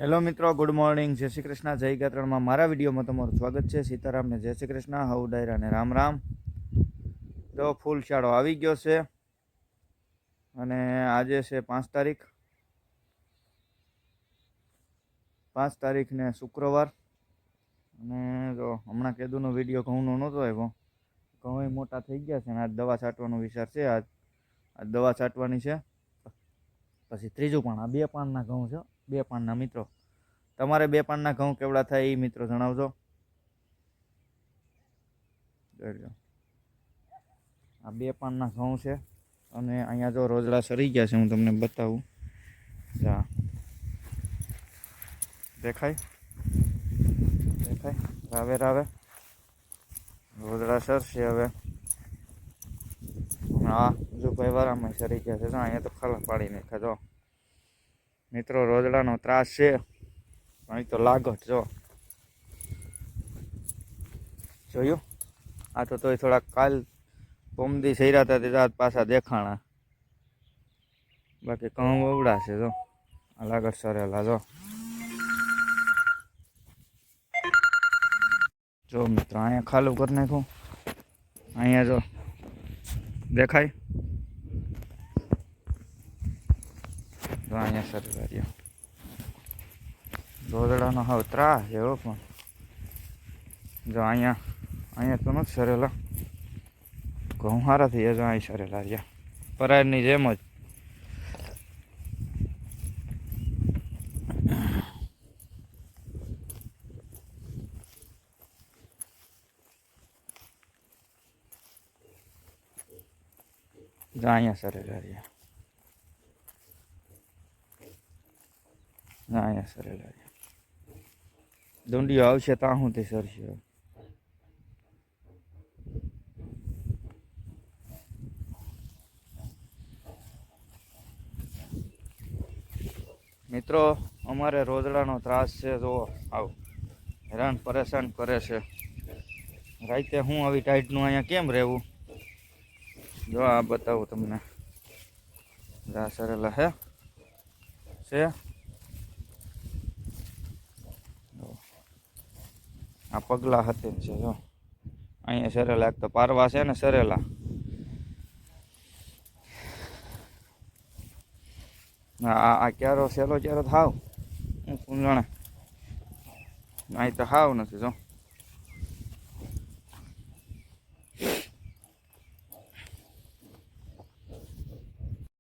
Hello મિત્રો, good morning, જય શ્રી કૃષ્ણ, જય ગાત્રણમાં મારા વિડીયોમાં તમારું સ્વાગત છે. સીતારામને જય શ્રી કૃષ્ણ, હવ ડાયરાને રામ રામ. તો ફૂલ શાળો આવી ગયો છે અને આજે છે 5 તારીખને શુક્રવાર. અને જો હમણાં કીધુંનો વિડીયો ઘઉંનો નહોતો આવ્યો, ઘઉં મોટા થઈ ગયા છે અને આજ દવા છાંટવાનો વિચાર છે. આજ દવા છાંટવાની છે. પછી ત્રીજું પાન, આ 2 પાનના ઘઉં છે, 2 પાનના મિત્રો. તમારે 2 પાનના ઘઉં કેવડા થાય એ મિત્રો જણાવજો. આ 2 પાનના ઘઉં છે અને અહીંયા જો રોજડા સરી ગયા છે, હું તમને બતાવું. દેખાય રાવે રાવે રોજડા સરશે હવે. હા, જો ભાઈ વારામાં સરી ગયા છે. અહીંયા તો ખાલા પાડી નાખ્યા. જો મિત્રો, રોજડાનો ત્રાસ છે. અહીં તો લાગત જો જોયું. આ તો તોય થોડાક કાલ પોમદી સૈરા હતા તે રાત પાછા દેખાણા. બાકી ઘઉં અવડા છે. જો આ લાગત સરેલા. જો મિત્રો, અહીંયા ખાલું કરી નાખું. અહીંયા જો દેખાય. જો અહીંયા સરેલા રહ્યો. રોદડાનો હાવ ત્રાસ છે હો. પણ જો અહીંયા તો નથી સરેલા. ઘઉં સારા થઈ જાય. જો અહીં સરેલા રહ્યા પરાયની જેમ જ. જો અહીંયા સરેલા રહ્યા. અહીંયા સરેલા રહ્યા. દુંડીઓ આવશે ત્યાં હું તે સરશે. મિત્રો, અમારે રોજડાનો ત્રાસ છે. જો આવ હેરાન પરેશાન કરે છે. રાતે હું આવી ટાઈટનું અહીંયા કેમ રહેવું. જો આ બતાવું તમને. જા સરેલા છે. આ પગલા હતી છે. જો અહીંયા સરેલા. એક તો પારવા છે ને સરેલા. આ ક્યારો સેલો ક્યારો થાવ હું જાણે. અહીં તો હાવ નથી. જો